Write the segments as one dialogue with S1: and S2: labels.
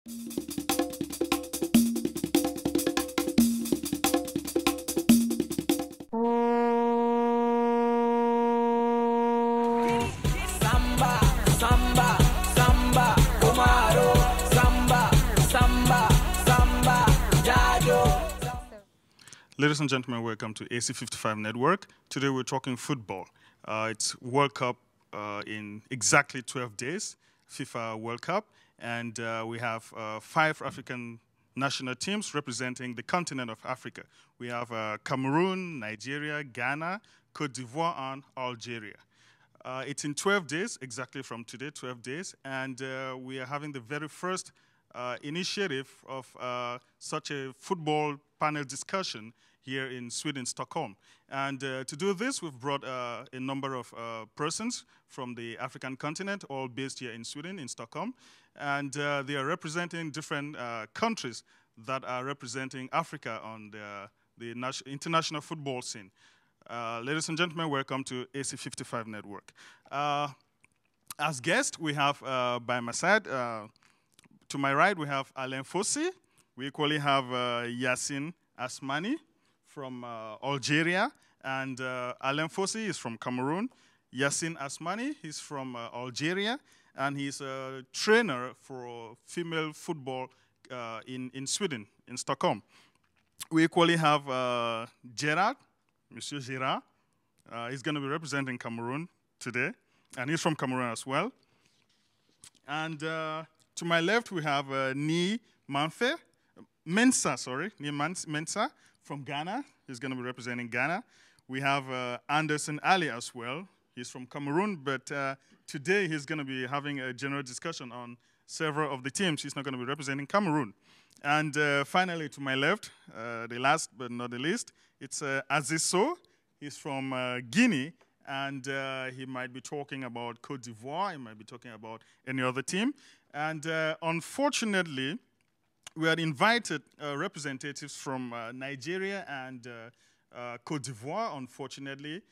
S1: Samba, samba, samba, Omaro, samba, samba, samba, Jajo.
S2: Ladies and gentlemen, welcome to AC55 Network. Today we're talking football. It's World Cup in exactly 12 days, FIFA World Cup, and we have 5 African national teams representing the continent of Africa. We have Cameroon, Nigeria, Ghana, Cote d'Ivoire, and Algeria. It's in 12 days, exactly from today, 12 days, and we are having the very first initiative of such a football panel discussion here in Sweden, Stockholm. And to do this, we've brought a number of persons from the African continent, all based here in Sweden, in Stockholm. And they are representing different countries that are representing Africa on the international football scene. Ladies and gentlemen, welcome to AC55 Network. As guests, we have by my side, to my right, we have Alain Fossey. We equally have Yassine Asmani from Algeria, and Alain Fossey is from Cameroon. Yassine Asmani, he's from Algeria, and he's a trainer for female football in Sweden, in Stockholm. We equally have Gerard, Monsieur Girard. He's going to be representing Cameroon today, and he's from Cameroon as well. And to my left, we have Ni Mensah from Ghana. He's going to be representing Ghana. We have Anderson Ali as well. He's from Cameroon, but today he's going to be having a general discussion on several of the teams. He's not going to be representing Cameroon. And finally, to my left, the last but not the least, it's Aziz Sow. He's from Guinea, and he might be talking about Cote d'Ivoire. He might be talking about any other team. And unfortunately, we had invited representatives from Nigeria and Cote d'Ivoire. Unfortunately,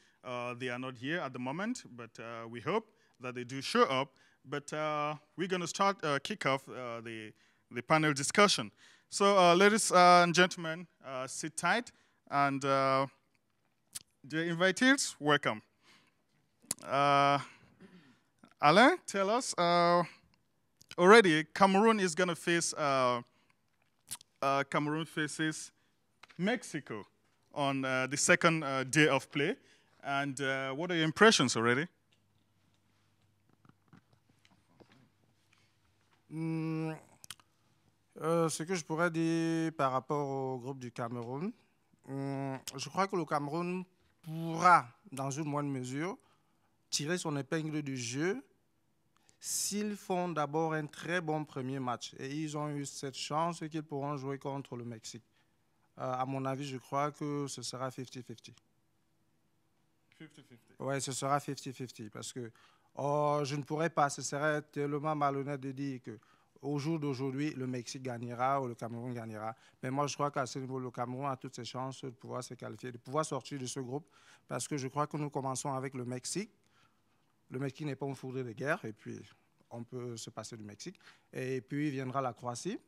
S2: they are not here at the moment, but we hope that they do show up. But we're going to kick off the panel discussion. So, ladies and gentlemen, sit tight, and the invitees, welcome. Alain, tell us, already Cameroon is going to face, Cameroon faces Mexico on the second day of play. And what are your impressions already?
S3: Ce que je pourrais dire par rapport au groupe du Cameroun, je crois que le Cameroun pourra, dans une moindre mesure, tirer son épingle du jeu s'ils font d'abord un très bon premier match. Et ils ont eu cette chance qu'ils pourront jouer contre le Mexique. À mon avis, je crois que ce sera 50-50.
S2: 50-50.
S3: Oui, ce sera 50-50 parce que je ne pourrais pas, ce serait tellement malhonnête de dire qu'au jour d'aujourd'hui, le Mexique gagnera ou le Cameroun gagnera. Mais moi, je crois qu'à ce niveau, le Cameroun a toutes ses chances de pouvoir se qualifier, de pouvoir sortir de ce groupe parce que je crois que nous commençons avec le Mexique. Le Mexique n'est pas une foudre de guerre et puis on peut se passer du Mexique. Et puis viendra la Croatie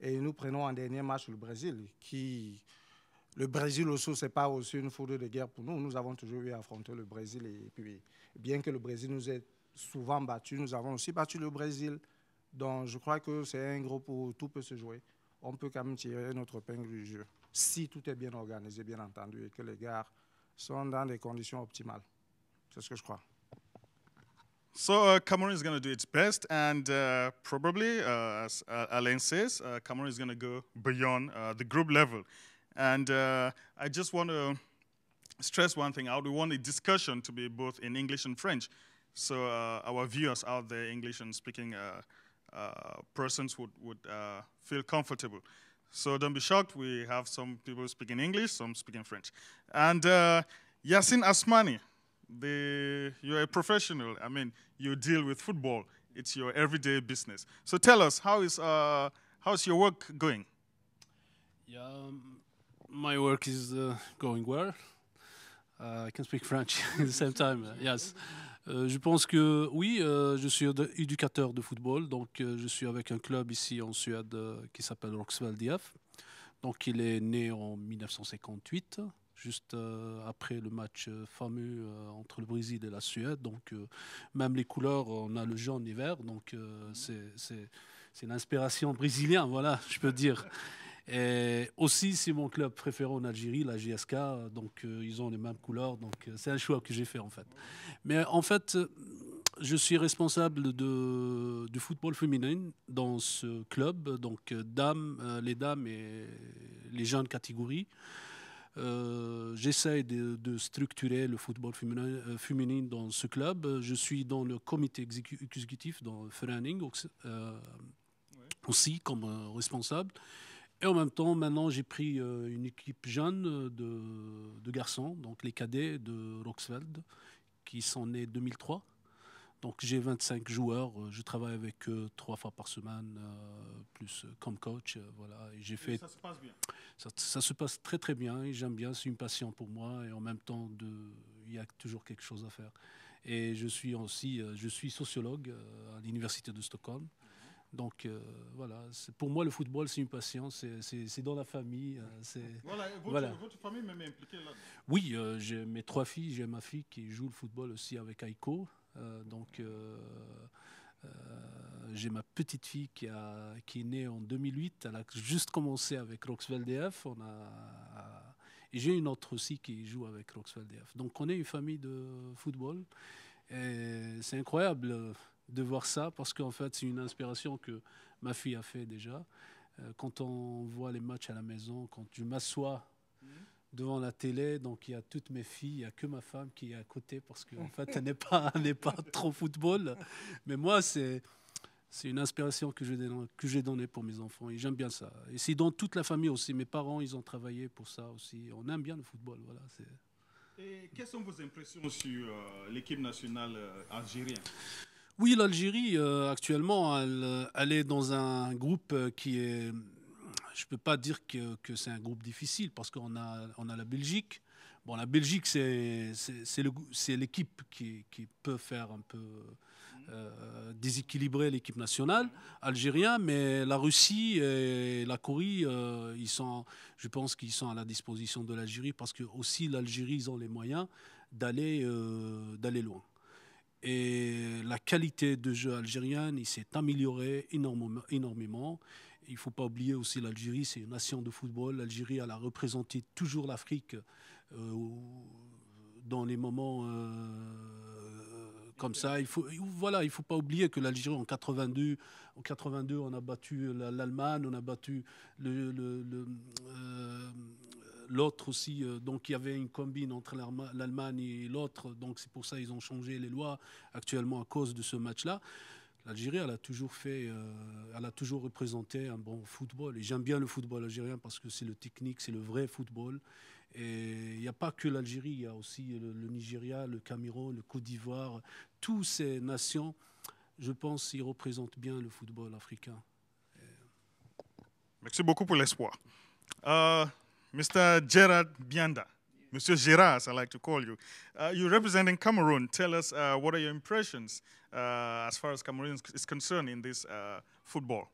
S3: et nous prenons en dernier match le Brésil qui... Le Brésil aussi, ce n'est pas aussi une foudre de guerre pour nous. Nous avons toujours eu à affronter le Brésil. Et puis, bien que le Brésil nous ait souvent battus, nous avons aussi battu le Brésil. Donc, je crois que c'est un groupe où tout peut se jouer. On peut quand même tirer notre épingle du jeu, si tout est bien organisé, bien entendu, et que les gars sont dans des conditions optimales. C'est ce que je crois.
S2: So Cameroon is going to do its best, and probably, as Alain says, Cameroon is going to go beyond the group level. And I just want to stress one thing out. We want the discussion to be both in English and French. So our viewers out there, English and speaking persons would feel comfortable. So don't be shocked. We have some people speaking English, some speaking French. And Yassine Asmani, you're a professional. I mean, you deal with football. It's your everyday business. So tell us, how's your work going?
S4: Yeah, my work is going well. I can speak French at the same time. Yes. Je pense que oui, je suis éducateur de football, donc je suis avec un club ici en Suède qui s'appelle Roxwell DF. Donc il est né en 1958, juste après le match fameux entre le Brésil et la Suède. Donc même les couleurs, on a le jaune et vert, donc c'est l'inspiration brésilienne, voilà, je peux dire. Et aussi, c'est mon club préféré en Algérie, la GSK, donc ils ont les mêmes couleurs, donc c'est un choix que j'ai fait en fait. Mais en fait, je suis responsable du football féminin dans ce club, donc les dames et les jeunes catégories. J'essaie de structurer le football féminin dans ce club. Je suis dans le comité exécutif, dans le Förening aussi comme responsable. Et en même temps, maintenant, j'ai pris une équipe jeune de garçons, donc les cadets de Roxveld, qui sont nés 2003. Donc j'ai 25 joueurs, je travaille avec eux 3 fois par semaine, plus comme coach. Voilà. Et
S2: Ça se passe bien.
S4: Ça se passe très très bien, et j'aime bien, c'est une passion pour moi, et en même temps, il y a toujours quelque chose à faire. Et je suis aussi sociologue à l'Université de Stockholm. Donc voilà, pour moi le football c'est une passion, c'est dans la famille.
S2: Votre famille même est impliquée là-dedans? Oui,
S4: j'ai mes 3 filles, j'ai ma fille qui joue le football aussi avec Aiko. J'ai ma petite fille qui est née en 2008, elle a juste commencé avec Roxwell DF. Et j'ai une autre aussi qui joue avec Roxwell DF. Donc on est une famille de football. Et c'est incroyable de voir ça, parce qu'en fait, c'est une inspiration que ma fille a fait déjà. Quand on voit les matchs à la maison, quand je m'assois devant la télé, donc il y a toutes mes filles, il n'y a que ma femme qui est à côté, parce qu'en fait, elle n'est pas trop football. Mais moi, c'est une inspiration que j'ai donnée pour mes enfants, et j'aime bien ça. Et c'est dans toute la famille aussi. Mes parents, ils ont travaillé pour ça aussi. On aime bien le football, voilà.
S2: Et quelles sont vos impressions sur l'équipe nationale algérienne?
S4: Oui, l'Algérie, actuellement, elle est dans un groupe qui est... Je ne peux pas dire que c'est un groupe difficile, parce qu'on a la Belgique. Bon, la Belgique, c'est l'équipe qui peut faire un peu déséquilibrer l'équipe nationale algérienne, mais la Russie et la Corée, je pense qu'ils sont à la disposition de l'Algérie, parce que aussi l'Algérie, ils ont les moyens d'aller loin. Et la qualité de jeu algérienne, il s'est améliorée énormément. Il ne faut pas oublier aussi l'Algérie, c'est une nation de football. L'Algérie, elle a représenté toujours l'Afrique dans les moments comme ça. Il ne faut pas oublier que l'Algérie, en 82, on a battu l'Allemagne, on a battu l'autre aussi, donc il y avait une combine entre l'Allemagne et l'autre, donc c'est pour ça qu'ils ont changé les lois actuellement à cause de ce match-là. L'Algérie, elle a toujours représenté un bon football, et j'aime bien le football algérien parce que c'est le technique, c'est le vrai football. Et il n'y a pas que l'Algérie, il y a aussi le Nigeria, le Cameroun, le Côte d'Ivoire, toutes ces nations, je pense, ils représentent bien le football africain.
S2: Merci beaucoup pour l'espoir. Mr. Gerard Bianda, Monsieur Gerard, as I like to call you. You're representing Cameroon. Tell us what are your impressions as far as Cameroon is concerned in this football?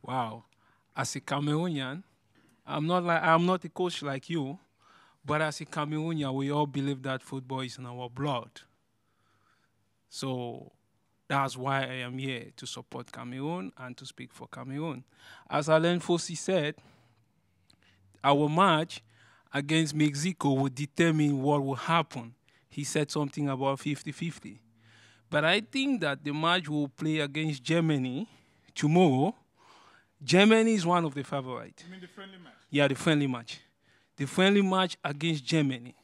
S5: Wow. As a Cameroonian, I'm not a coach like you, but as a Cameroonian, we all believe that football is in our blood. So that's why I am here, to support Cameroon and to speak for Cameroon. As Alain Fossey said, our match against Mexico will determine what will happen. He said something about 50-50. But I think that the match we'll play against Germany tomorrow, Germany is one of the favorites.
S2: You mean the friendly match?
S5: Yeah, the friendly match. The friendly match against Germany.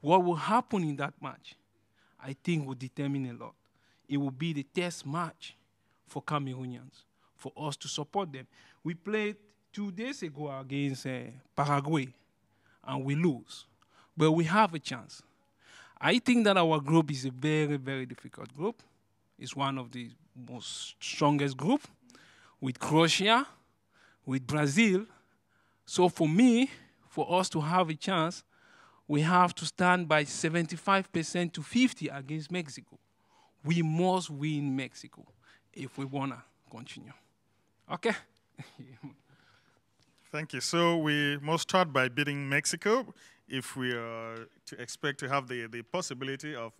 S5: What will happen in that match, I think, will determine a lot. It will be the test match for Cameroonians, for us to support them. We played 2 days ago against Paraguay, and we lose. But we have a chance. I think that our group is a very, very difficult group. It's one of the most strongest groups, with Croatia, with Brazil. So for me, for us to have a chance, we have to stand by 75% to 50 against Mexico. We must win Mexico if we want to continue. Okay?
S2: Thank you. So we must start by beating Mexico if we are to expect to have the possibility of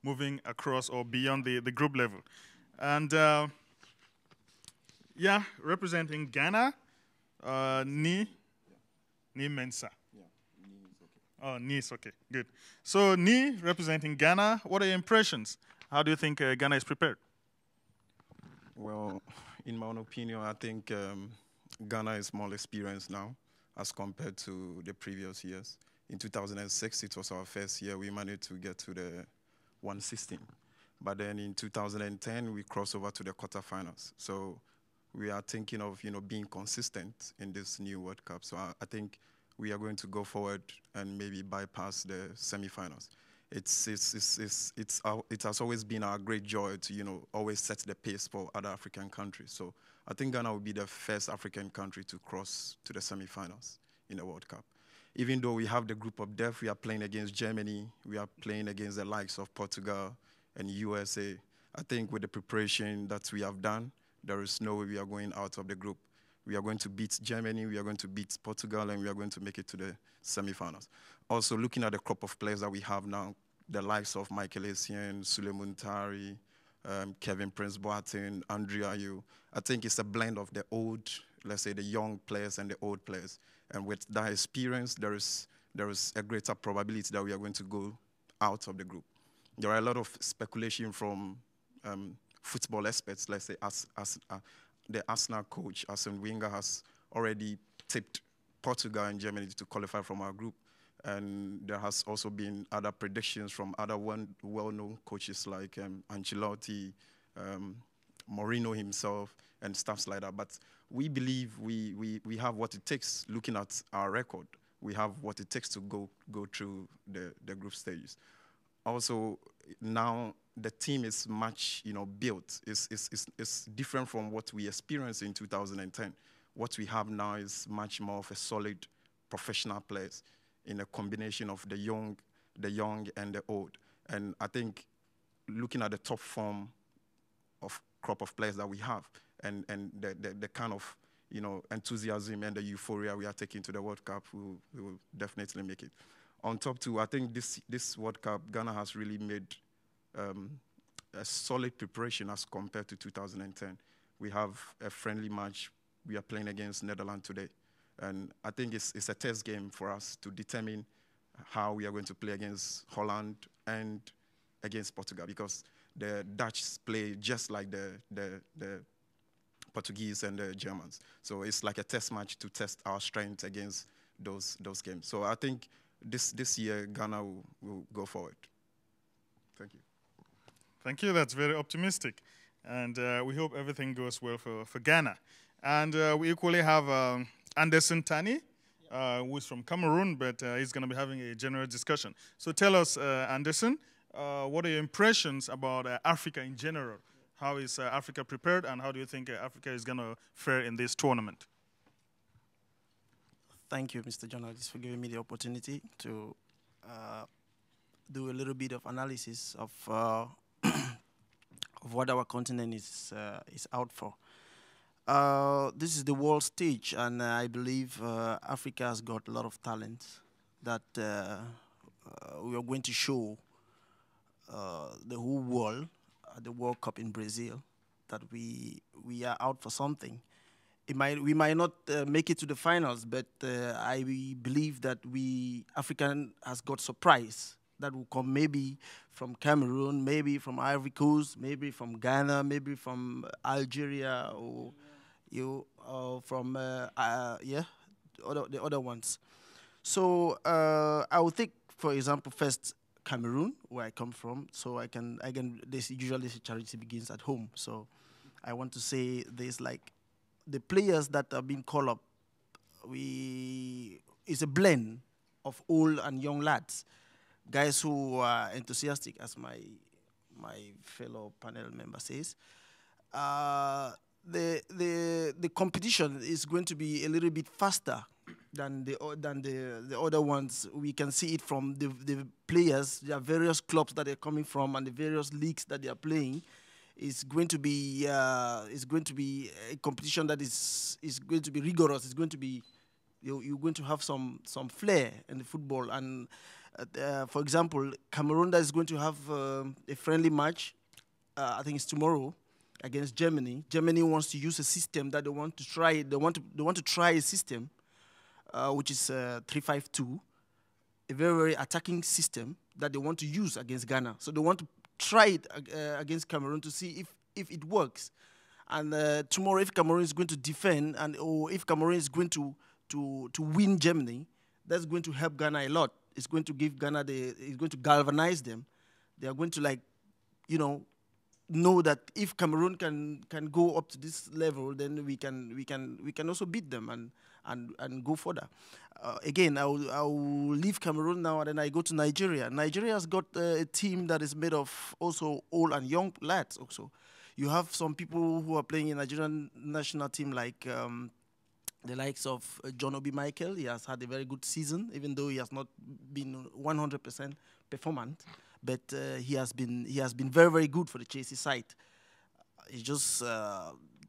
S2: moving across or beyond the group level. And yeah, representing Ghana, Ni Mensah. Oh, Ni is okay. Good. So Ni representing Ghana, what are your impressions? How do you think Ghana is prepared?
S6: Well, in my own opinion, I think Ghana is more experienced now as compared to the previous years. In 2006, it was our first year. We managed to get to the 116. But then in 2010, we crossed over to the quarterfinals. So we are thinking of being consistent in this new World Cup. So I think we are going to go forward and maybe bypass the semifinals. It has always been our great joy to always set the pace for other African countries. So I think Ghana will be the first African country to cross to the semifinals in the World Cup. Even though we have the group of death, we are playing against Germany, we are playing against the likes of Portugal and USA. I think with the preparation that we have done, there is no way we are going out of the group. We are going to beat Germany, we are going to beat Portugal, and we are going to make it to the semifinals. Also, looking at the crop of players that we have now, the likes of Michael Essien, Suleiman Tari, Kevin Prince Boateng, Andre Ayew, I think it's a blend of the old, let's say the young players and the old players. And with that experience, there is a greater probability that we are going to go out of the group. There are a lot of speculation from football experts, let's say the Arsenal coach, Arsene Wenger, has already tipped Portugal and Germany to qualify from our group. And there has also been other predictions from other well-known coaches like Ancelotti, Mourinho himself, and stuff like that. But we believe we have what it takes. Looking at our record, we have what it takes to go through the group stages. Also, now the team is much built. It's different from what we experienced in 2010. What we have now is much more of a solid professional players in a combination of the young and the old. And I think looking at the top form of crop of players that we have and the kind of enthusiasm and the euphoria we are taking to the World Cup, we will definitely make it. On top too, I think this World Cup, Ghana has really made a solid preparation as compared to 2010. We have a friendly match. We are playing against Netherlands today. And I think it's a test game for us to determine how we are going to play against Holland and against Portugal, because the Dutch play just like the Portuguese and the Germans. So it's like a test match to test our strength against those games. So I think this year Ghana will go forward. Thank you.
S2: Thank you. That's very optimistic. And we hope everything goes well for Ghana. And we equally have Anderson Tani, who is from Cameroon, but he's going to be having a general discussion. So tell us, Anderson, what are your impressions about Africa in general? How is Africa prepared, and how do you think Africa is going to fare in this tournament?
S7: Thank you, Mr. Journalist, for giving me the opportunity to do a little bit of analysis of what our continent is out for. This is the world stage, and I believe Africa has got a lot of talent that we are going to show the whole world at the World Cup in Brazil that we are out for something. We might not make it to the finals, but I believe that African has got surprise that will come maybe from Cameroon, maybe from Ivory Coast, maybe from Ghana, maybe from Algeria, or from the other ones. So I would think, for example, first Cameroon, where I come from. So I can. Usually charity begins at home. So I want to say this, like the players that are being called up, it's a blend of old and young lads, guys who are enthusiastic, as my fellow panel member says. The competition is going to be a little bit faster the other ones. We can see it from the players, the various clubs that they're coming from, and the various leagues that they are playing. It's going to be a competition that is going to be rigorous. It's going to be you're going to have some flair in the football. And for example, Cameroon that is going to have a friendly match. I think it's tomorrow against Germany. Germany wants to use a system that they want to try. They want to try a system which is 3-5-2, a very, very attacking system that they want to use against Ghana. So they want to try it against Cameroon to see if it works. And tomorrow, if Cameroon is going to defend, or if Cameroon is going to win Germany, that's going to help Ghana a lot. It's going to give Ghana it's going to galvanize them. They are going to know that if Cameroon can go up to this level, then we can also beat them and go further. Again, I will leave Cameroon now, and then I go to Nigeria. Nigeria has got a team that is made of also old and young lads. Also, you have some people who are playing in Nigerian national team like the likes of John Obi Michael. He has had a very good season, even though he has not been 100% performant. But he has been very, very good for the Chelsea side. It's just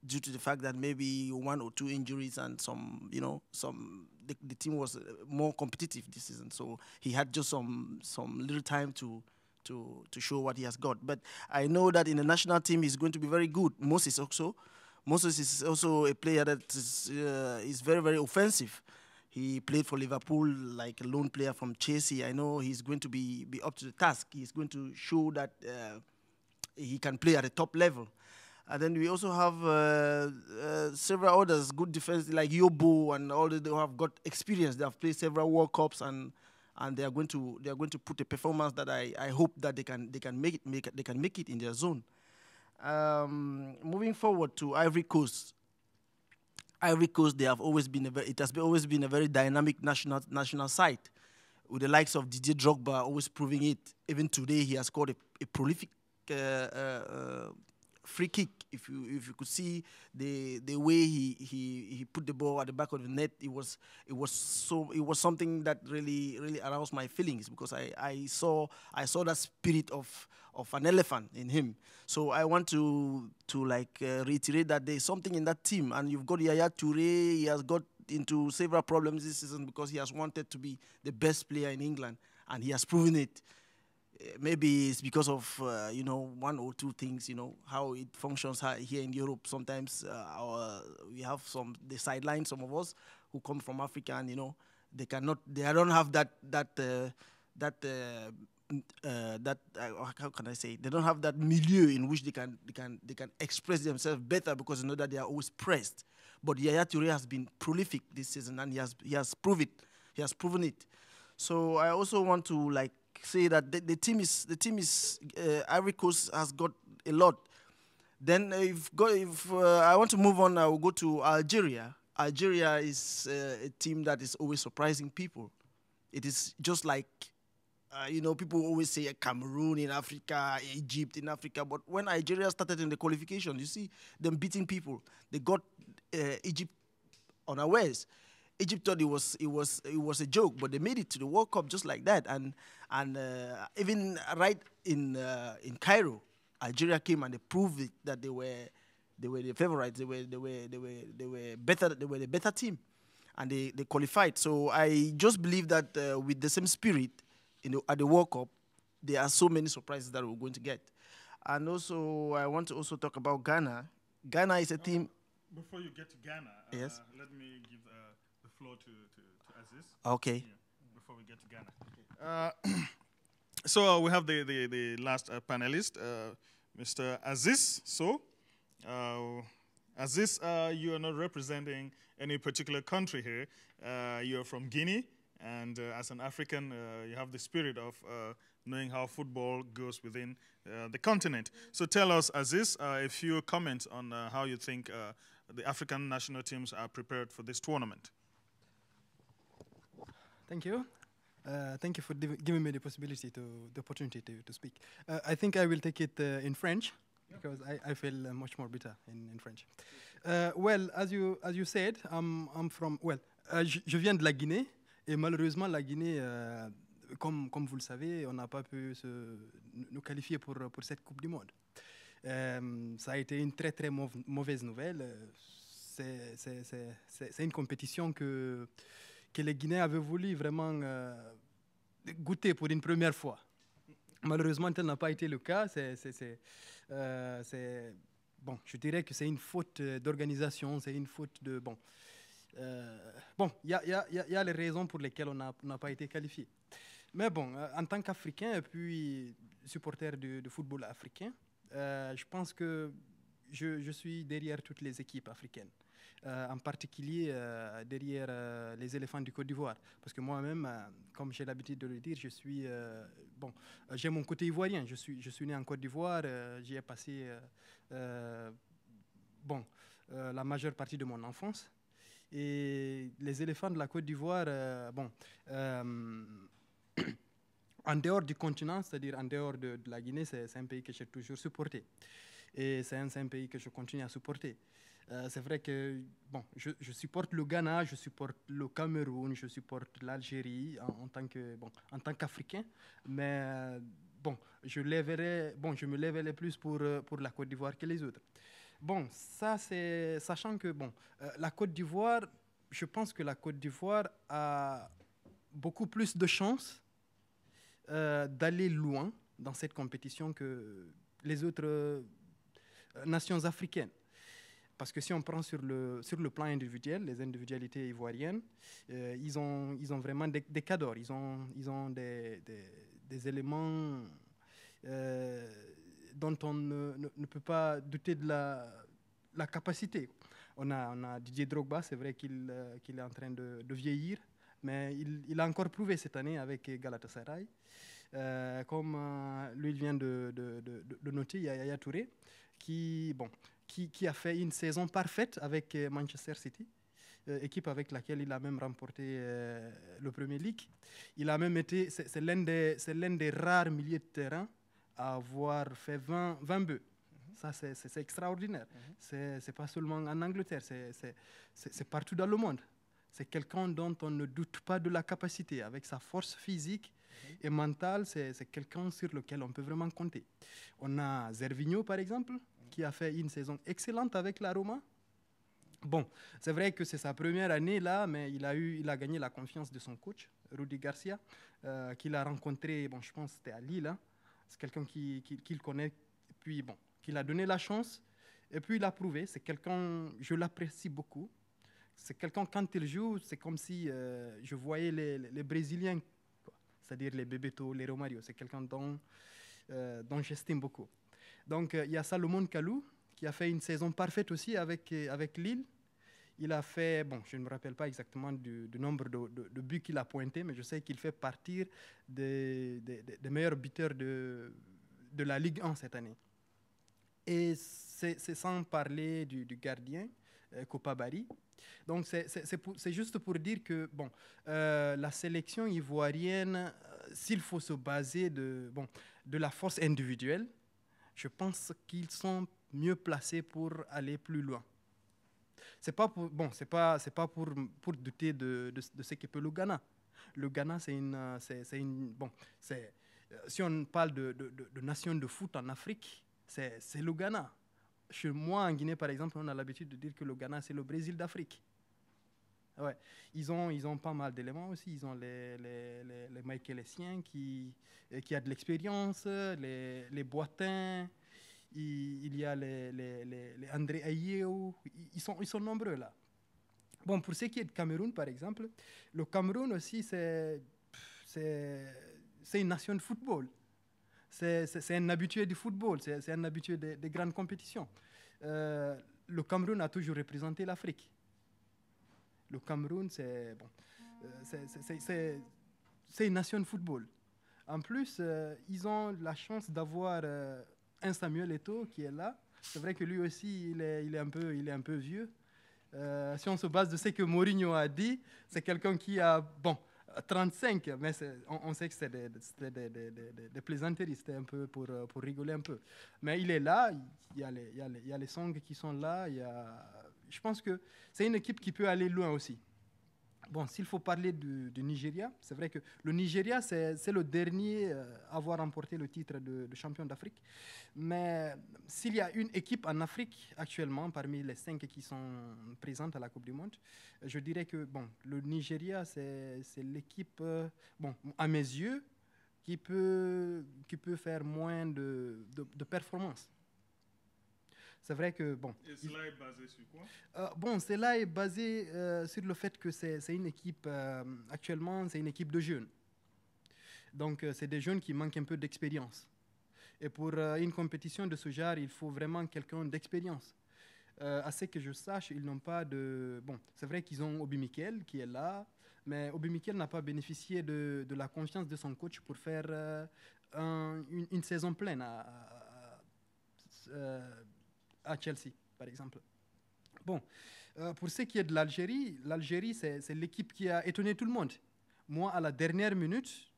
S7: due to the fact that maybe 1 or 2 injuries and the team was more competitive this season. So he had just some little time to show what he has got. But I know that in the national team he's going to be very good. Moses is also a player that is very, very offensive. He played for Liverpool like a lone player from Chelsea. I know he's going to be up to the task. He's going to show that he can play at the top level. And then we also have several others, good defense like Yobo and all that. They have got experience. They have played several World Cups, and they are going to put a performance that I hope that they can make it in their zone. Moving forward to Ivory Coast. Ivory Coast, they have always been always been a very dynamic national side, with the likes of Didier Drogba always proving it. Even today, he has scored a prolific free kick. If you could see the way he put the ball at the back of the net, it was something that really aroused my feelings, because I saw that spirit of an elephant in him. So I want to reiterate that there's something in that team, and you've got Yaya Toure. He has got into several problems this season because he has wanted to be the best player in England, and he has proven it. Maybe it's because of 1 or 2 things, how it functions here in Europe. Sometimes we have the sidelines, some of us who come from Africa, and they don't have that how can I say? They don't have that milieu in which they can express themselves better, because they know that they are always pressed. But Yaya Toure has been prolific this season, and he has proven it. So I also want to say that the team is Ivory Coast has got a lot. Then if I want to move on, I will go to Algeria. Algeria is a team that is always surprising people. It is just like people always say Cameroon in Africa, Egypt in Africa, but when Algeria started in the qualification, you see them beating people. They got Egypt unawares. Egypt thought it was a joke, but they made it to the World Cup just like that. And even right in Cairo, Algeria came and they proved it, that they were the favorites. They were better. They were the better team, and they qualified. So I just believe that with the same spirit at the World Cup, there are so many surprises that we're going to get. And also, I want to also talk about Ghana. Ghana is a team.
S2: Before you get to Ghana,
S7: yes,
S2: let me give the floor to Aziz.
S7: Okay.
S2: Yeah, before we get to Ghana. So we have the last panelist, Mr. Aziz. So, Aziz, you are not representing any particular country here. You are from Guinea, and as an African, you have the spirit of knowing how football goes within the continent. So tell us, Aziz, a few comments on how you think the African national teams are prepared for this tournament.
S8: Thank you. Thank you for giving me the opportunity to speak. I think I will take it in French, because I feel much more better in French. Well, as you said, I'm from Je viens de la Guinée et malheureusement la Guinée, comme vous le savez, on n'a pas pu nous qualifier pour cette Coupe du Monde. Ça a été une très très mauvaise nouvelle. C'est une compétition que les Guinéens avaient voulu vraiment goûter pour une première fois. Malheureusement, tel n'a pas été le cas. Bon, je dirais que c'est une faute d'organisation, c'est une faute de... Bon, il y a les raisons pour lesquelles on n'a pas été qualifié. Mais bon, en tant qu'Africain et puis supporter de football africain, je pense que je suis derrière toutes les équipes africaines. En particulier derrière les éléphants du Côte d'Ivoire. Parce que moi-même, comme j'ai l'habitude de le dire, j'ai mon côté ivoirien. Je suis né en Côte d'Ivoire, j'y ai passé la majeure partie de mon enfance. Et les éléphants de la Côte d'Ivoire, en dehors du continent, c'est-à-dire en dehors de la Guinée, c'est un pays que j'ai toujours supporté. Et c'est un pays que je continue à supporter. C'est vrai que je supporte le Ghana, je supporte le Cameroun, je supporte l'Algérie en tant qu'Africain, mais je me lèverai plus pour la Côte d'Ivoire que les autres. Bon, ça c'est sachant que la Côte d'Ivoire, je pense que la Côte d'Ivoire a beaucoup plus de chances d'aller loin dans cette compétition que les autres nations africaines. Parce que si on prend sur le plan individuel, les individualités ivoiriennes, ils ont vraiment des cadors, ils ont des éléments dont on ne peut pas douter de la capacité. On a Didier Drogba, c'est vrai qu'il est en train de vieillir, mais il a encore prouvé cette année avec Galatasaray. Comme lui, il vient de noter, il y a Yaya Touré, qui a fait une saison parfaite avec Manchester City, équipe avec laquelle il a même remporté le Premier League. Il a même été, c'est l'un des rares milieux de terrain à avoir fait 20 buts. Ça, c'est extraordinaire. C'est pas seulement en Angleterre, c'est partout dans le monde. C'est quelqu'un dont on ne doute pas de la capacité. Avec sa force physique et mentale, c'est quelqu'un sur lequel on peut vraiment compter. On a Zervinho, par exemple, qui a fait une saison excellente avec la Roma. Bon, c'est vrai que c'est sa première année là, mais il a gagné la confiance de son coach, Rudi Garcia, qu'il a rencontré, je pense que c'était à Lille. Hein. C'est quelqu'un qu'il connaît, puis qu'il a donné la chance, et puis il a prouvé. C'est quelqu'un, je l'apprécie beaucoup. C'est quelqu'un, quand il joue, c'est comme si je voyais les Brésiliens, c'est-à-dire les Bebeto, les Romario. C'est quelqu'un dont j'estime beaucoup. Donc, il y a Salomon Kalou, qui a fait une saison parfaite aussi avec Lille. Il a fait, je ne me rappelle pas exactement du nombre de buts qu'il a pointés, mais je sais qu'il fait partie des meilleurs buteurs de la Ligue 1 cette année. Et c'est sans parler du gardien, Kopa Barry. Donc, c'est juste pour dire que la sélection ivoirienne, s'il faut se baser de la force individuelle, je pense qu'ils sont mieux placés pour aller plus loin. C'est pas pour douter de ce que peut le Ghana. Le Ghana, si on parle de nation de foot en Afrique, c'est le Ghana. Chez moi, en Guinée, par exemple, on a l'habitude de dire que le Ghana, c'est le Brésil d'Afrique. Ouais. Ils ont pas mal d'éléments aussi. Ils ont les Michael Essien qui a de l'expérience, les Boitins, il y a les André Ayew, ils sont nombreux là. Bon, pour ce qui est de Cameroun, par exemple, le Cameroun aussi, c'est une nation de football. C'est un habitué du football, c'est un habitué des grandes compétitions. Le Cameroun a toujours représenté l'Afrique. Le Cameroun, c'est une nation de football. En plus, ils ont la chance d'avoir un Samuel Eto'o qui est là. C'est vrai que lui aussi, il est un peu vieux. Si on se base de ce que Mourinho a dit, c'est quelqu'un qui a 35, mais on sait que c'est des plaisanteries, c'était un peu pour rigoler un peu. Mais il est là, il y a les Song qui sont là, je pense que c'est une équipe qui peut aller loin aussi. Bon, s'il faut parler du Nigeria, c'est vrai que le Nigeria, c'est le dernier à avoir remporté le titre de champion d'Afrique. Mais s'il y a une équipe en Afrique actuellement, parmi les 5 qui sont présentes à la Coupe du Monde, je dirais que bon, le Nigeria, c'est l'équipe, bon, à mes yeux, qui peut faire moins de performances. C'est vrai que, bon...
S2: Et cela est basé sur quoi?
S8: Bon, cela est basé sur le fait que c'est une équipe, actuellement, c'est une équipe de jeunes. Donc, c'est des jeunes qui manquent un peu d'expérience. Et pour une compétition de ce genre, il faut vraiment quelqu'un d'expérience. À ce que je sache, ils n'ont pas de... Bon, c'est vrai qu'ils ont Obi Mikel qui est là, mais Obi Mikel n'a pas bénéficié de la confiance de son coach pour faire une saison pleine à Chelsea, par exemple. Bon, pour ce qui est de l'Algérie, l'Algérie, c'est l'équipe qui a étonné tout le monde. Moi, à la dernière minute,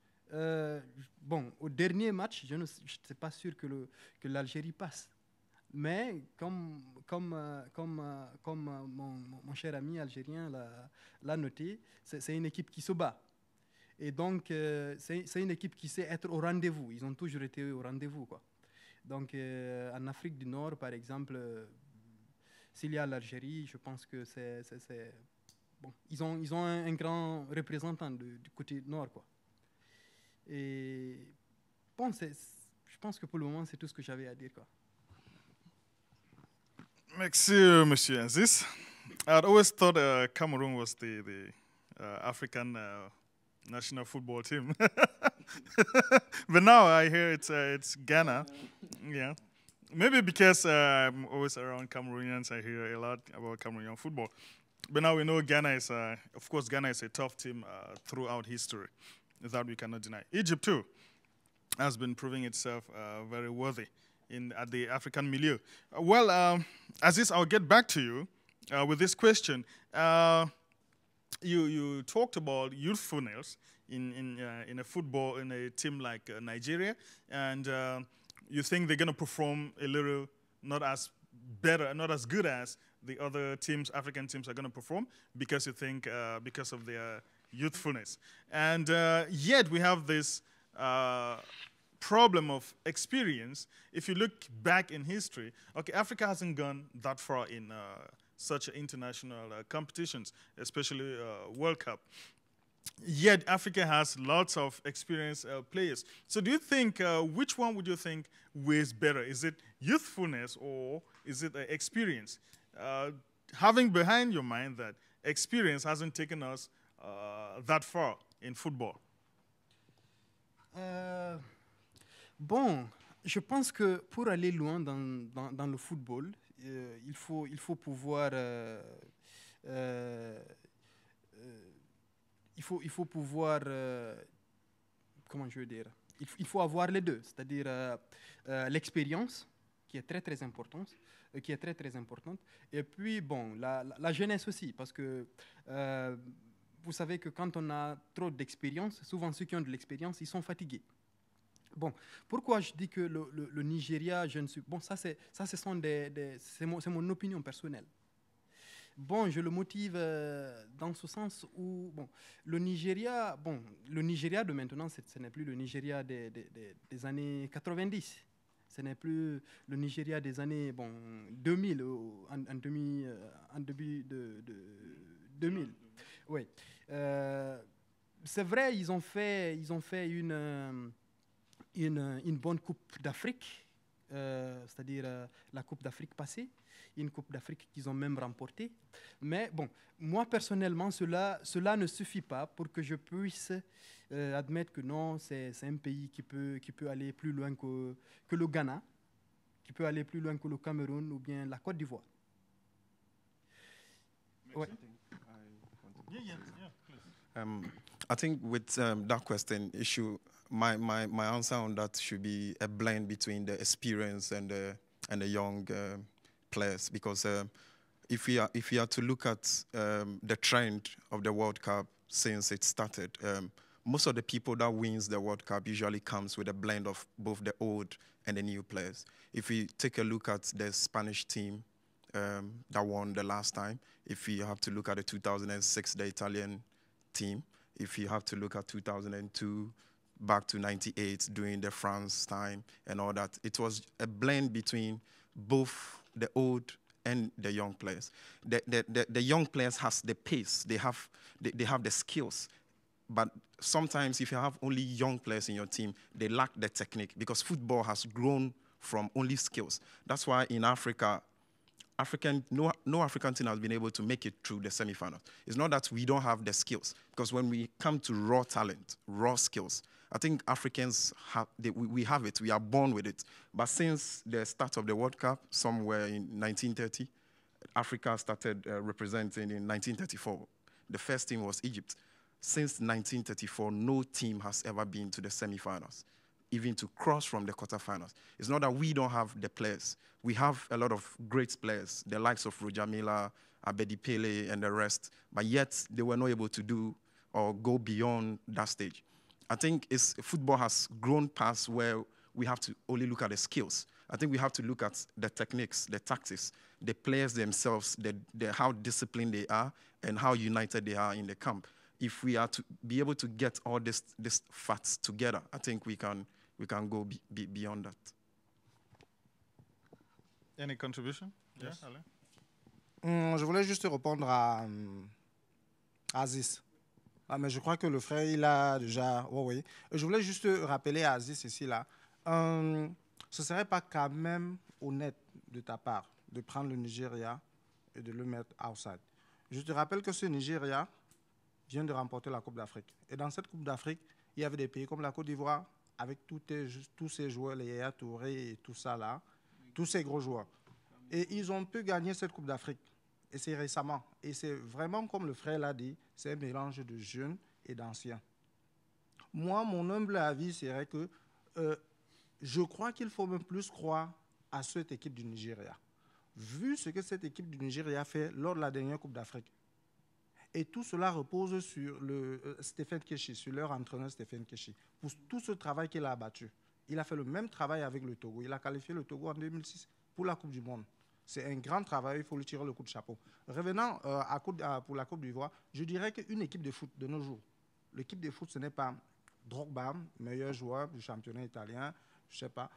S8: bon, au dernier match, je n'étais pas sûr que l'Algérie passe. Mais comme mon cher ami algérien l'a noté, c'est une équipe qui se bat. Et donc, c'est une équipe qui sait être au rendez-vous. Ils ont toujours été au rendez-vous, quoi. Donc, en Afrique du Nord, par exemple, s'il y a l'Algérie, je pense que c'est bon, ils ont un grand représentant du côté nord, quoi. Et bon, je pense que pour le moment, c'est tout ce que j'avais à dire, quoi.
S2: Merci, Monsieur Aziz. I'd always thought Cameroon was the African national football team. But now I hear it's Ghana. Yeah. Maybe because I'm always around Cameroonians, I hear a lot about Cameroonian football. But now we know Ghana is, of course, Ghana is a tough team throughout history. That we cannot deny. Egypt, too, has been proving itself very worthy at the African milieu. Well, Aziz, I'll get back to you with this question. You talked about youthfulness in a football, in a team like Nigeria, and you think they're going to perform a little not as good as the other teams, African teams, are going to perform because you think because of their youthfulness. And yet we have this problem of experience. If you look back in history, okay, Africa hasn't gone that far in such international competitions, especially World Cup. Yet Africa has lots of experienced players. So do you think, which one would you think weighs better? Is it youthfulness or is it experience? Having behind your mind that experience hasn't taken us that far in football.
S8: Bon, je pense que pour aller loin dans le football, il faut pouvoir comment je veux dire, il faut avoir les deux, c'est-à-dire l'expérience qui est très importante, et puis bon, la jeunesse aussi, parce que vous savez que quand on a trop d'expérience, souvent ceux qui ont de l'expérience, ils sont fatigués. Bon, pourquoi je dis que le Nigeria, je ne suis... Bon, c'est mon opinion personnelle. Bon, je le motive dans ce sens où, bon, le Nigeria de maintenant, ce n'est plus le Nigeria des années 90. Ce n'est plus le Nigeria des années 2000, en début de 2000. Oui. C'est vrai, ils ont fait une bonne Coupe d'Afrique, c'est-à-dire la Coupe d'Afrique passée, une Coupe d'Afrique qu'ils ont même remportée. Mais bon, moi personnellement, cela ne suffit pas pour que je puisse admettre que non, c'est un pays qui peut aller plus loin que le Ghana, qui peut aller plus loin que le Cameroun ou bien la Côte d'Ivoire. Ouais.
S6: I think with that question, my answer on that should be a blend between the experience and the young players, because if we are to look at the trend of the World Cup since it started, most of the people that wins the World Cup usually comes with a blend of both the old and the new players. If we take a look at the Spanish team that won the last time, if we have to look at the 2006, the Italian team. If you have to look at 2002, back to 98, during the France time and all that, it was a blend between both the old and the young players. The young players has the pace, they have the skills, but sometimes if you have only young players in your team, they lack the technique, because football has grown from only skills. That's why in Africa, no African team has been able to make it through the semi-finals. It's not that we don't have the skills, because when we come to raw talent, raw skills, I think Africans we have it. We are born with it. But since the start of the World Cup, somewhere in 1930, Africa started representing in 1934. The first team was Egypt. Since 1934, no team has ever been to the semi-finals, even to cross from the quarterfinals. It's not that we don't have the players. We have a lot of great players, the likes of Roger Milla, Abedi Pele, and the rest, but yet they were not able to do or go beyond that stage. I think football has grown past where we have to only look at the skills. I think we have to look at the techniques, the tactics, the players themselves, how disciplined they are, and how united they are in the camp. If we are to be able to get all these facts together, I think we can go beyond that.
S2: Any contribution?
S3: Yes.
S2: Yeah, Alain?
S3: Je voulais juste répondre à Aziz. Ah, mais je crois que le frère, il a déjà... Oui. Je voulais juste rappeler à Aziz ici, là, ce ne serait pas quand même honnête de ta part de prendre le Nigeria et de le mettre outside. Je te rappelle que ce Nigeria vient de remporter la Coupe d'Afrique. Et dans cette Coupe d'Afrique, il y avait des pays comme la Côte d'Ivoire, avec tous ces joueurs, les Yaya Touré et tout ça là, tous ces gros joueurs. Et ils ont pu gagner cette Coupe d'Afrique. Et c'est récemment. Et c'est vraiment, comme le frère l'a dit, c'est un mélange de jeunes et d'anciens. Moi, mon humble avis serait que je crois qu'il faut même plus croire à cette équipe du Nigeria. Vu ce que cette équipe du Nigeria fait lors de la dernière Coupe d'Afrique. Et tout cela repose sur Stephen Keshi, sur leur entraîneur Stephen Keshi, pour tout ce travail qu'il a abattu. Il a fait le même travail avec le Togo. Il a qualifié le Togo en 2006 pour la Coupe du Monde. C'est un grand travail, il faut lui tirer le coup de chapeau. Revenant pour la Côte d'Ivoire, je dirais qu'une équipe de foot de nos jours, l'équipe de foot, ce n'est pas Drogba, meilleur joueur du championnat italien, je ne sais pas,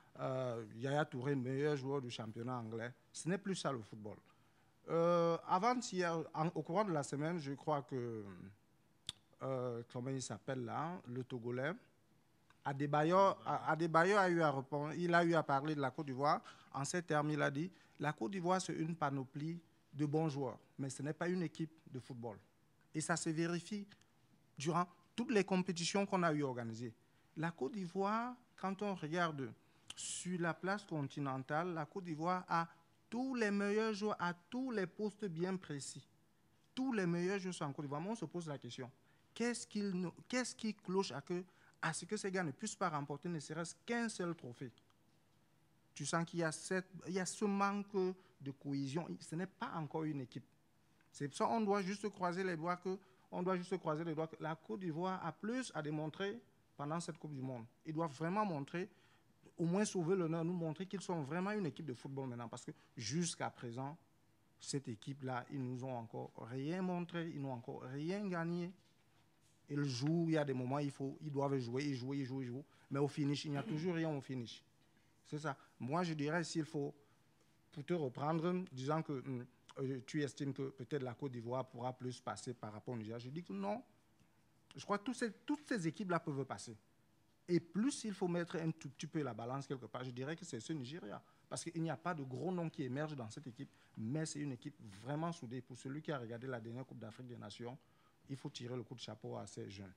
S3: Yaya Touré, meilleur joueur du championnat anglais. Ce n'est plus ça le football. Avant-hier, au courant de la semaine, je crois que, comment il s'appelle là, le Togolais, Adebayor a eu à répondre, il a eu à parler de la Côte d'Ivoire. En ces termes, il a dit, la Côte d'Ivoire, c'est une panoplie de bons joueurs, mais ce n'est pas une équipe de football. Et ça se vérifie durant toutes les compétitions qu'on a eu organisées. La Côte d'Ivoire, quand on regarde sur la place continentale, la Côte d'Ivoire a tous les meilleurs joueurs à tous les postes bien précis. Tous les meilleurs joueurs sont en Côte d'Ivoire. Mais on se pose la question, qu'est-ce qui cloche à ce que ces gars ne puissent pas remporter ne serait-ce qu'un seul trophée? Tu sens qu'il y a ce manque de cohésion. Ce n'est pas encore une équipe. C'est pour ça qu'on doit juste croiser les doigts que la Côte d'Ivoire a plus à démontrer pendant cette Coupe du Monde. Ils doivent vraiment montrer, au moins sauver l'honneur, nous montrer qu'ils sont vraiment une équipe de football maintenant. Parce que jusqu'à présent, cette équipe-là, ils nous ont encore rien montré, ils n'ont encore rien gagné. Ils jouent, il y a des moments, ils doivent jouer, ils jouent. Mais au finish, il n'y a toujours rien au finish. C'est ça. Moi, je dirais, s'il faut, pour te reprendre, disant que tu estimes que peut-être la Côte d'Ivoire pourra plus passer par rapport au Nigeria, je dis que non. Je crois que toutes ces équipes-là peuvent passer. Et plus il faut mettre un tout petit peu la balance quelque part, je dirais que c'est ce Nigeria. Parce qu'il n'y a pas de gros noms qui émergent dans cette équipe, mais c'est une équipe vraiment soudée. Pour celui qui a regardé la dernière Coupe d'Afrique des Nations, il faut tirer le coup de chapeau à ces jeunes.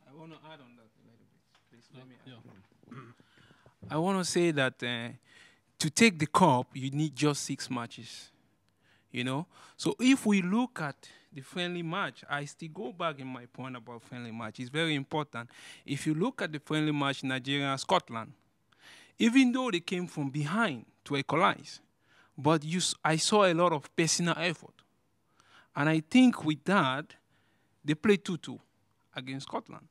S5: I want to add on that a little bit. Please let me add. I want to say that to take the cup, you need just 6 matches. You know? So if we look at the friendly match, I still go back in my point about friendly match. It's very important. If you look at the friendly match, Nigeria and Scotland, even though they came from behind to equalize, but I saw a lot of personal effort. And I think with that, they played 2-2 against Scotland.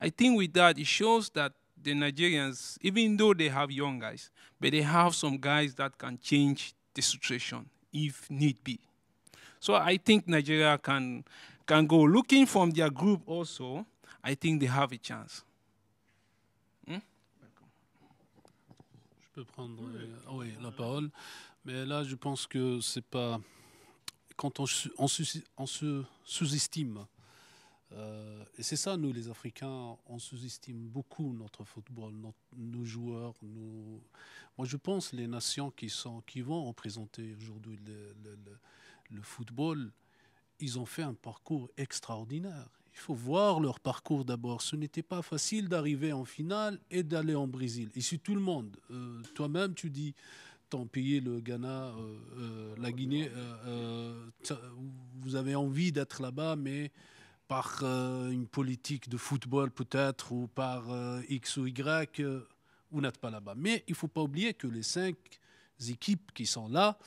S5: I think with that, it shows that the Nigerians, even though they have young guys, but they have some guys that can change the situation if need be. So I think Nigeria can can go looking from their group also, I think they have a chance.
S4: Je peux prendre oui, la parole, mais là je pense que c'est pas quand on se sous-estime. Et c'est ça, nous les Africains, on sous-estime beaucoup notre football, nos joueurs. Moi je pense les nations qui vont représenter aujourd'hui le football, ils ont fait un parcours extraordinaire. Il faut voir leur parcours d'abord. Ce n'était pas facile d'arriver en finale et d'aller en Brésil. Et si tout le monde, toi-même tu dis, t'as payé le Ghana, la Guinée, vous avez envie d'être là-bas, mais par une politique de football peut-être, ou par X ou Y, vous n'êtes pas là-bas. Mais il ne faut pas oublier que les 5 équipes qui sont là,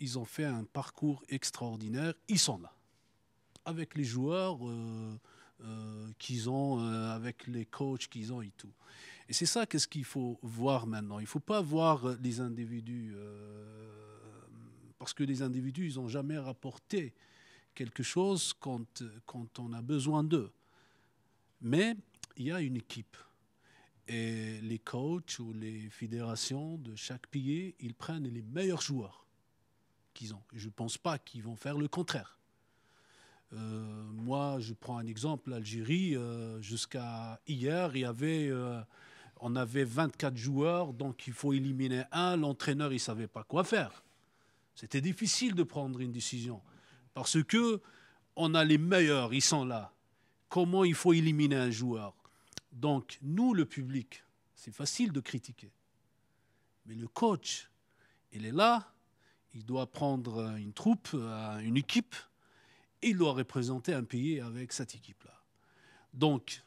S4: ils ont fait un parcours extraordinaire. Ils sont là. Avec les joueurs qu'ils ont, avec les coachs qu'ils ont et tout. Et c'est ça qu'est-ce qu'il faut voir maintenant. Il ne faut pas voir les individus, parce que les individus, ils n'ont jamais rapporté quelque chose quand on a besoin d'eux. Mais il y a une équipe. Et les coachs ou les fédérations de chaque pays, ils prennent les meilleurs joueurs qu'ils ont. Et je ne pense pas qu'ils vont faire le contraire. Moi, je prends un exemple, l'Algérie, jusqu'à hier, on avait 24 joueurs, donc il faut éliminer un. L'entraîneur, il ne savait pas quoi faire. C'était difficile de prendre une décision. Parce qu'on a les meilleurs, ils sont là. Comment il faut éliminer un joueur? Donc, nous, le public, c'est facile de critiquer. Mais le coach, il est là, il doit prendre une troupe, une équipe, il doit représenter un pays avec cette équipe-là. Donc,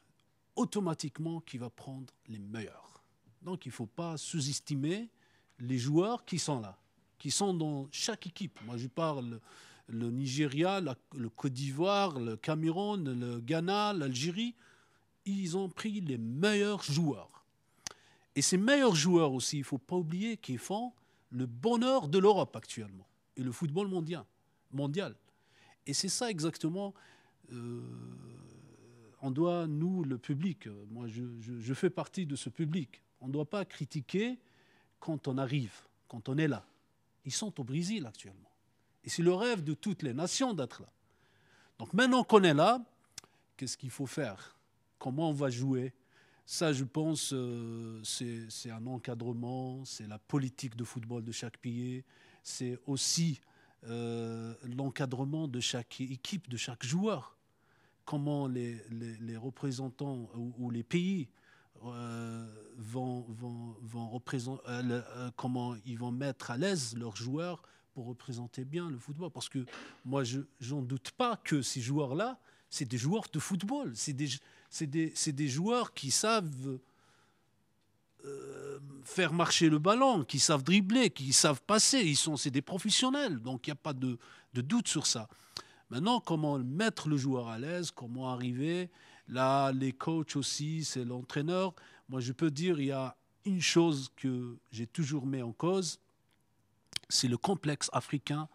S4: automatiquement, il va prendre les meilleurs. Donc, il ne faut pas sous-estimer les joueurs qui sont là, qui sont dans chaque équipe. Moi, je parle le Nigeria, le Côte d'Ivoire, le Cameroun, le Ghana, l'Algérie. Ils ont pris les meilleurs joueurs. Et ces meilleurs joueurs aussi, il ne faut pas oublier qu'ils font le bonheur de l'Europe actuellement et le football mondial. Et c'est ça exactement, on doit, nous, le public, moi je fais partie de ce public, on ne doit pas critiquer quand on arrive, quand on est là. Ils sont au Brésil actuellement. Et c'est le rêve de toutes les nations d'être là. Donc maintenant qu'on est là, qu'est-ce qu'il faut faire? Comment on va jouer? Ça, je pense, c'est un encadrement, c'est la politique de football de chaque pays, c'est aussi l'encadrement de chaque équipe, de chaque joueur. Comment les représentants ou les pays vont représenter, comment ils vont mettre à l'aise leurs joueurs pour représenter bien le football. Parce que moi, je n'en doute pas que ces joueurs-là, c'est des joueurs de football. C'est des joueurs qui savent faire marcher le ballon, qui savent dribbler, qui savent passer. C'est des professionnels, donc il n'y a pas de doute sur ça. Maintenant, comment mettre le joueur à l'aise, comment arriver? Là, les coachs aussi, c'est l'entraîneur. Moi, je peux dire, il y a une chose que j'ai toujours mis en cause, c'est le complexe africain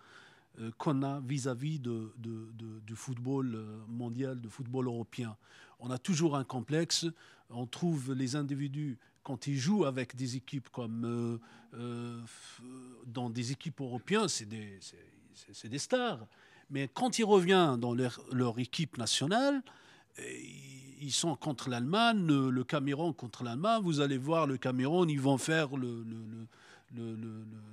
S4: qu'on a vis-à-vis du football mondial, du football européen. On a toujours un complexe. On trouve les individus, quand ils jouent avec des équipes comme dans des équipes européennes, c'est des stars. Mais quand ils reviennent dans leur équipe nationale, ils sont contre l'Allemagne, le Cameroun contre l'Allemagne. Vous allez voir le Cameroun, ils vont faire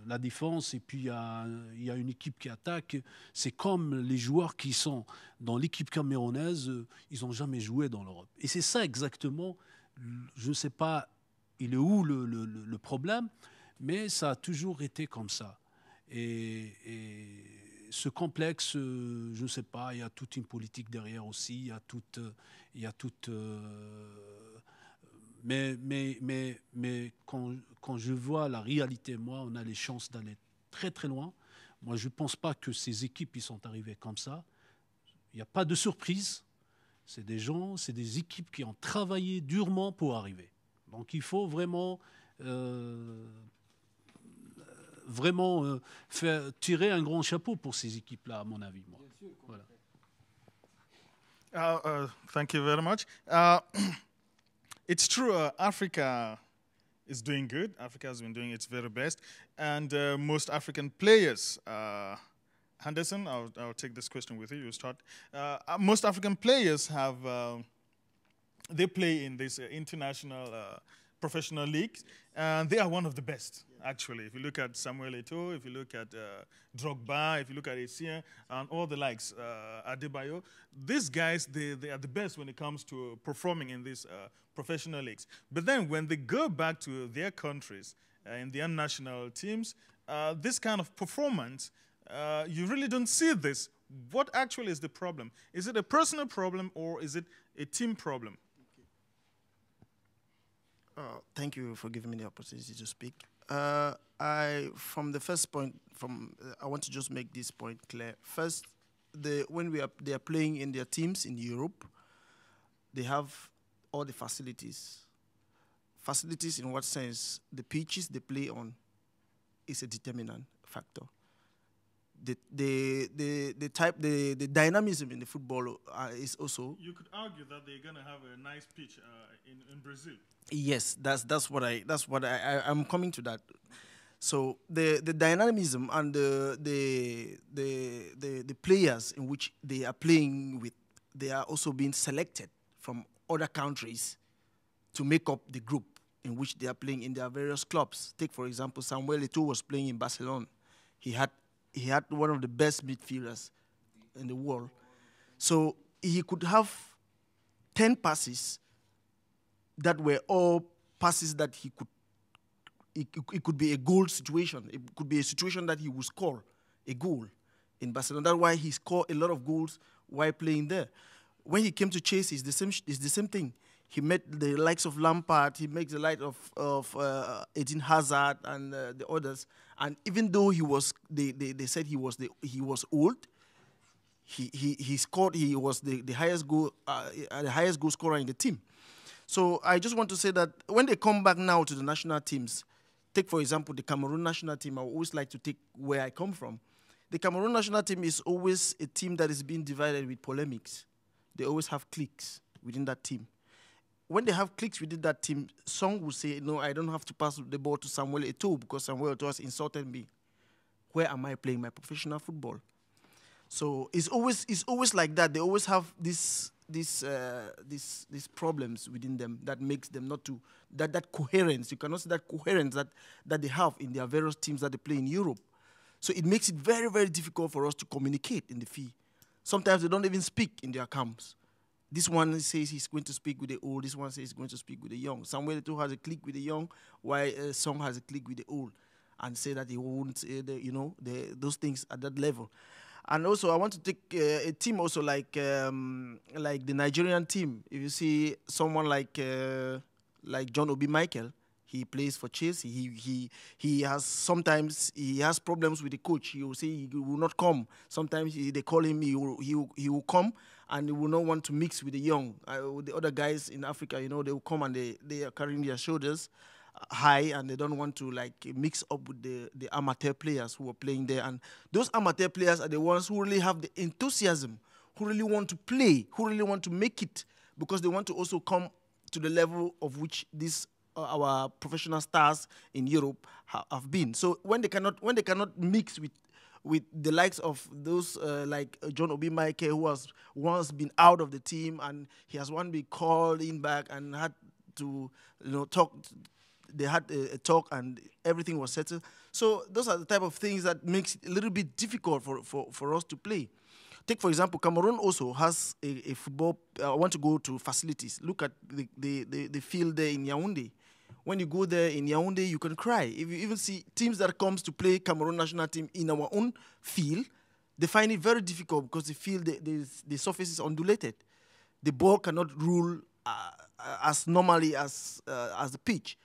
S4: la défense et puis il y a une équipe qui attaque. C'est comme les joueurs qui sont dans l'équipe camerounaise, ils n'ont jamais joué dans l'Europe. Et c'est ça exactement, je ne sais pas il est où le problème, mais ça a toujours été comme ça. Et ce complexe, je ne sais pas, il y a toute une politique derrière aussi, il y a toute mais quand je vois la réalité, moi, on a les chances d'aller très très loin. Moi, je ne pense pas que ces équipes ils sont arrivées comme ça. Il n'y a pas de surprise. C'est des gens, c'est des équipes qui ont travaillé durement pour arriver. Donc il faut vraiment tirer un grand chapeau pour ces équipes-là, à mon avis. Moi. Voilà.
S2: Thank you very much. It's true, Africa is doing good. Africa has been doing its very best. And most African players, Henderson, I'll take this question with you. You start. Most African players have, they play in this international professional leagues, and they are one of the best, actually. If you look at Samuel Eto'o, if you look at Drogba, if you look at Essien, and all the likes, Adebayo, these guys, they are the best when it comes to performing in these professional leagues. But then when they go back to their countries, in their national teams, this kind of performance, you really don't see this. What actually is the problem? Is it a personal problem or is it a team problem?
S7: Thank you for giving me the opportunity to speak. From the first point, I want to just make this point clear. First, when they are playing in their teams in Europe, they have all the facilities. Facilities in what sense? The pitches they play on is a determinant factor. The dynamism in the football is also.
S2: You could argue that they're going to have a nice pitch in Brazil.
S7: Yes, that's what I'm coming to that. So the dynamism and the players in which they are playing with, they are also being selected from other countries to make up the group in which they are playing in their various clubs. Take for example, Samuel Eto'o was playing in Barcelona. He had one of the best midfielders in the world. So he could have 10 passes that were all passes that he could, it could be a goal situation. It could be a situation that he would score a goal in Barcelona. That's why he scored a lot of goals while playing there. When he came to Chelsea, it's the same thing. He met the likes of Lampard, he makes the likes of Eden Hazard and the others. And even though he was, they said he was old, he scored. He was the highest goal scorer in the team. So I just want to say that when they come back now to the national teams, take for example the Cameroon national team. I always like to take where I come from. The Cameroon national team is always a team that is being divided with polemics. They always have cliques within that team. When they have cliques within that team, some will say, no, I don't have to pass the ball to Samuel Eto'o because Samuel Eto'o has insulted me. Where am I playing my professional football? So it's always like that. They always have these problems within them that makes them not to, that coherence. You cannot see that coherence that they have in their various teams that they play in Europe. So it makes it very, very difficult for us to communicate in the field. Sometimes they don't even speak in their camps. This one says he's going to speak with the old. This one says he's going to speak with the young. Samuel Eto'o has a clique with the young, while Song has a clique with the old, and say that he won't, those things at that level. And also, I want to take a team also like the Nigerian team. If you see someone like John Obi Mikel, he plays for Chelsea. He has problems with the coach. He will say he will not come. Sometimes they call him. He will come, and he will not want to mix with the young. With the other guys in Africa, they will come and they are carrying their shoulders high, and they don't want to mix up with the amateur players who are playing there. And those amateur players are the ones who really have the enthusiasm, who really want to play, who really want to make it, because they want to also come to the level of which these our professional stars in Europe have been. So when they cannot mix with the likes of those like John Obi Mikel, who has once been out of the team and he has once been called in back and had to talk. They had a talk and everything was settled. So those are the type of things that makes it a little bit difficult for us to play. Take, for example, Cameroon also has a football. I want to go to facilities. Look at the field there in Yaoundé. When you go there in Yaoundé, you can cry. If you even see teams that comes to play Cameroon national team in our own field, they find it very difficult because the field, the surface is undulated. The ball cannot roll as normally as the pitch.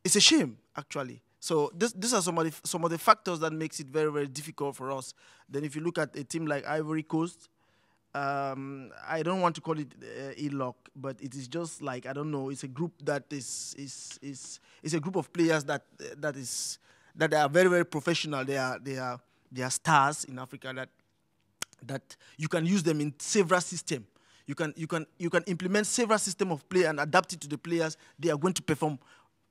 S7: It's a shame, actually. So these are some of the factors that makes it very, very difficult for us. Then if you look at a team like Ivory Coast, I don't want to call it E-Lock, but it is just like, I don't know, it's a group that is a group of players that are very, very professional. They are stars in Africa that you can use them in several systems. You can implement several systems of play and adapt it to the players. They are going to perform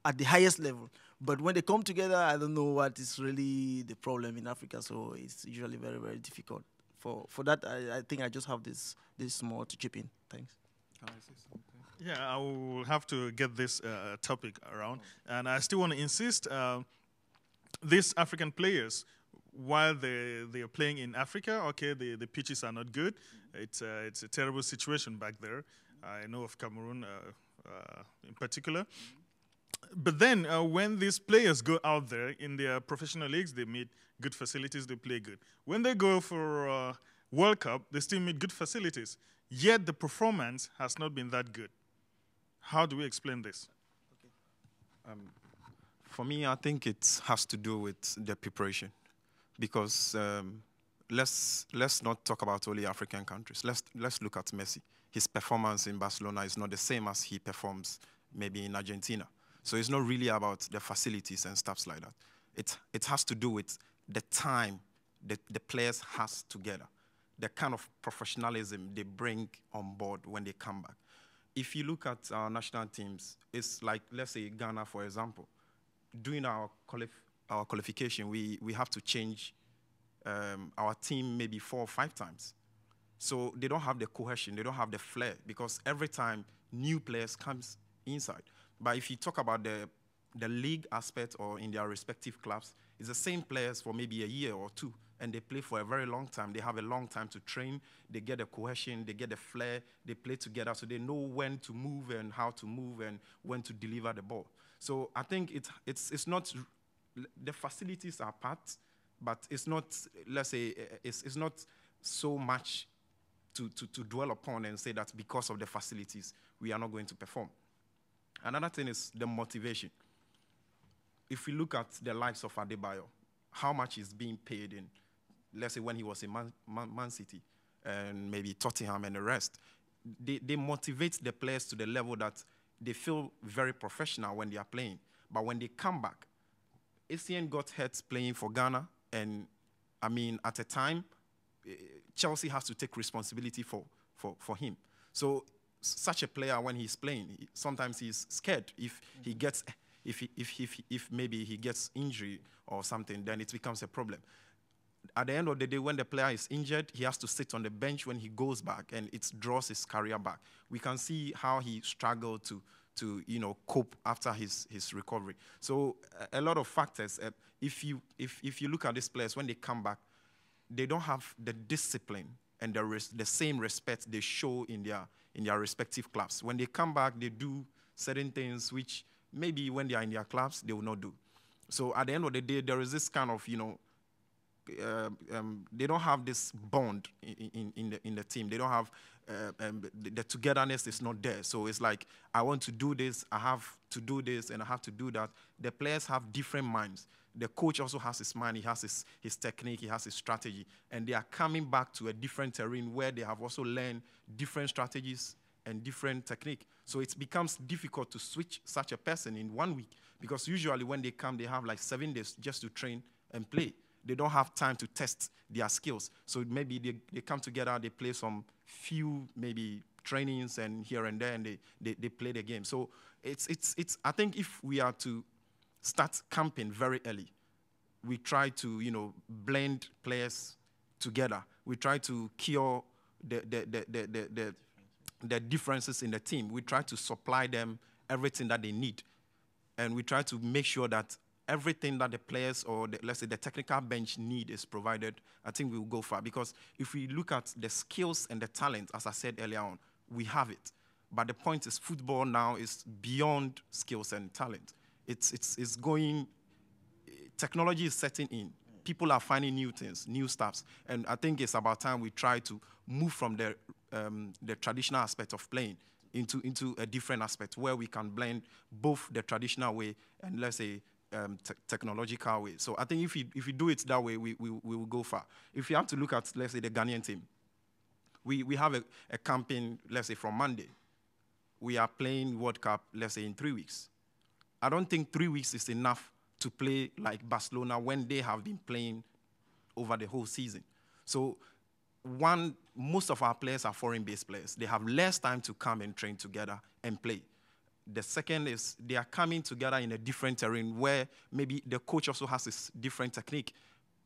S7: at the highest level. But when they come together, I don't know what is really the problem in Africa. So it's usually very, very difficult. For that, I think I just have this small to chip in. Thanks.
S6: Can I say something?
S2: Yeah, I will have to get this topic around. And I still want to insist, these African players, while they are playing in Africa, okay, the pitches are not good. It's a terrible situation back there. I know of Cameroon in particular. But then when these players go out there in their professional leagues, they meet good facilities, they play good. When they go for World Cup, they still meet good facilities. Yet the performance has not been that good. How do we explain this?
S6: For me, I think it has to do with the preparation. Because let's not talk about only African countries. Let's look at Messi. His performance in Barcelona is not the same as he performs maybe in Argentina. So it's not really about the facilities and stuff like that. It has to do with the time that the players has together, the kind of professionalism they bring on board when they come back. If you look at our national teams, it's like, let's say Ghana, for example. During our qualification, we have to change our team maybe 4 or 5 times. So they don't have the cohesion, they don't have the flair, because every time new players comes inside. But if you talk about the league aspect or in their respective clubs, it's the same players for maybe a year or 2, and they play for a very long time. They have a long time to train. They get the cohesion, they get the flair, they play together, so they know when to move and how to move and when to deliver the ball. So I think it's not, the facilities are part, but it's not, let's say, it's not so much to dwell upon and say that because of the facilities, we are not going to perform. Another thing is the motivation. If we look at the likes of Adebayo, how much is being paid in, let's say when he was in Man City and maybe Tottenham and the rest, they motivate the players to the level that they feel very professional when they are playing. But when they come back, Essien got hurt playing for Ghana, and I mean, at a time, Chelsea has to take responsibility for him. So such a player, when he's playing, sometimes he's scared if he gets, if maybe he gets injury or something, then it becomes a problem. At the end of the day, when the player is injured, he has to sit on the bench when he goes back, and it draws his career back. We can see how he struggled to cope after his recovery. So a lot of factors. If you look at these players, when they come back, they don't have the discipline and the same respect they show in their respective clubs. When they come back, they do certain things which maybe when they are in their clubs, they will not do. So at the end of the day, there is this kind of, they don't have this bond in the team. They don't have, the togetherness is not there. So it's like, I want to do this, I have to do this, and I have to do that. The players have different minds. The coach also has his mind, he has his technique, he has his strategy. And they are coming back to a different terrain where they have also learned different strategies and different technique. So it becomes difficult to switch such a person in 1 week, because usually when they come, they have like 7 days just to train and play. They don't have time to test their skills. So maybe they come together, they play some few maybe trainings and here and there, and they play the game. So it's I think if we are to start camping very early, we try to blend players together. We try to cure the differences in the team. We try to supply them everything that they need, and we try to make sure that everything that the players or let's say the technical bench need is provided. I think we will go far, because if we look at the skills and the talent, as I said earlier on, we have it. But the point is, football now is beyond skills and talent. It's going, technology is setting in. People are finding new things, new stuffs. And I think it's about time we try to move from the traditional aspect of playing into a different aspect where we can blend both the traditional way and, let's say, technological way. So I think if we do it that way, we will go far. If you have to look at, let's say, the Ghanaian team, we have a campaign, let's say, from Monday. We are playing World Cup, let's say, in 3 weeks. I don't think 3 weeks is enough to play like Barcelona when they have been playing over the whole season. So one, most of our players are foreign-based players. They have less time to come and train together and play. The second is they are coming together in a different terrain where maybe the coach also has a different technique.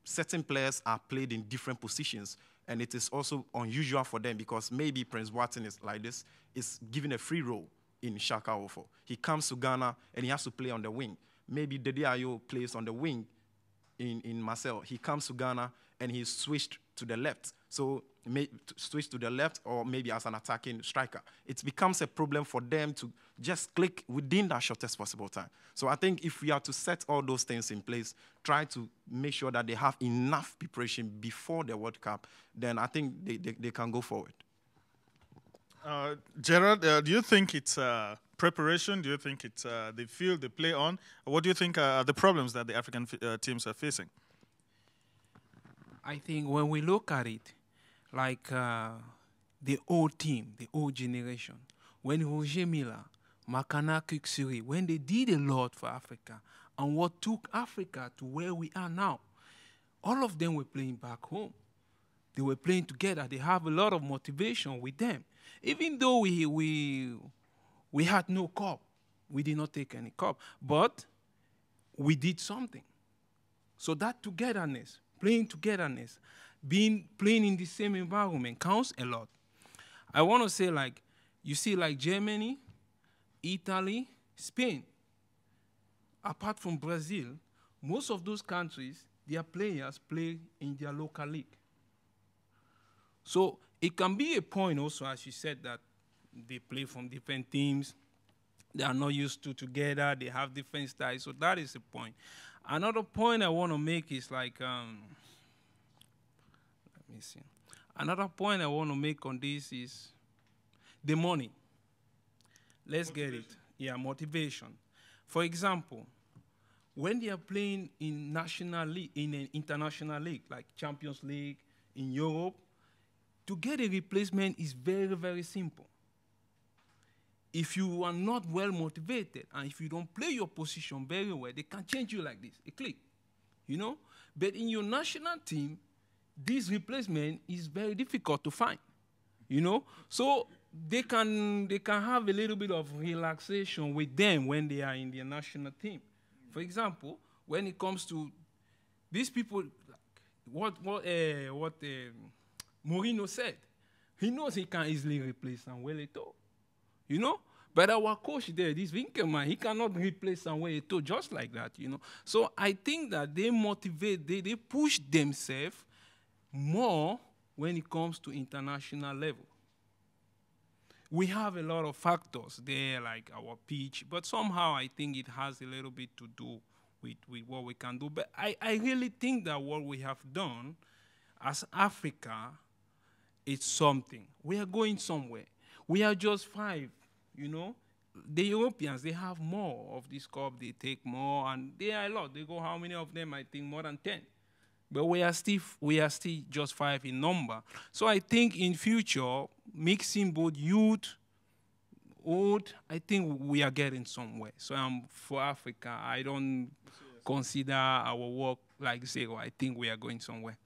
S6: Certain players are played in different positions, and it is also unusual for them because maybe Prince Watson is like this, is given a free role in Shaka Ofo. He comes to Ghana and he has to play on the wing. Maybe Dede Ayo plays on the wing in Marseille. He comes to Ghana and he's switched to the left. So switch to the left or maybe as an attacking striker. It becomes a problem for them to just click within that shortest possible time. So I think if we are to set all those things in place, try to make sure that they have enough preparation before the World Cup, then I think they can go forward.
S2: Gerard, do you think it's preparation? Do you think it's the field they play on? Or what do you think are the problems that the African teams are facing?
S5: I think when we look at it, like the old team, the old generation, when Roger Milla, Makana Kiksiri, when they did a lot for Africa and what took Africa to where we are now, all of them were playing back home. They were playing together. They have a lot of motivation with them. Even though we had no cup, we did not take any cup, but we did something. So that togetherness, playing togetherness, playing in the same environment counts a lot. I want to say, like, you see, like Germany, Italy, Spain, apart from Brazil, most of those countries, their players play in their local league. So it can be a point also, as you said, that they play from different teams, they are not used to together, they have different styles, so that is a point. Another point I want to make is like, let me see. Another point I want to make on this is the money. Let's get it. Yeah, motivation. For example, when they are playing in national league, in an international league, like Champions League in Europe, to get a replacement is very, very simple. If you are not well motivated and if you don't play your position very well, they can change you like this, a click, you know? But in your national team, this replacement is very difficult to find, you know? So they can have a little bit of relaxation with them when they are in their national team. For example, when it comes to these people, what Mourinho said, he knows he can easily replace Samuel Eto'o, you know? But our coach there, this Winkelmann, he cannot replace Samuel Eto'o just like that, you know? So I think that they motivate, they push themselves more when it comes to international level. We have a lot of factors there, like our pitch, but somehow I think it has a little bit to do with what we can do. But I really think that what we have done as Africa, it's something. We are going somewhere. We are just 5, you know. The Europeans, they have more of this cup. They take more, and they are a lot. They go, how many of them? I think more than 10. But we are still just 5 in number. So I think in future, mixing both youth, old, I think we are getting somewhere. So for Africa, I don't consider our work like zero. I think we are going somewhere.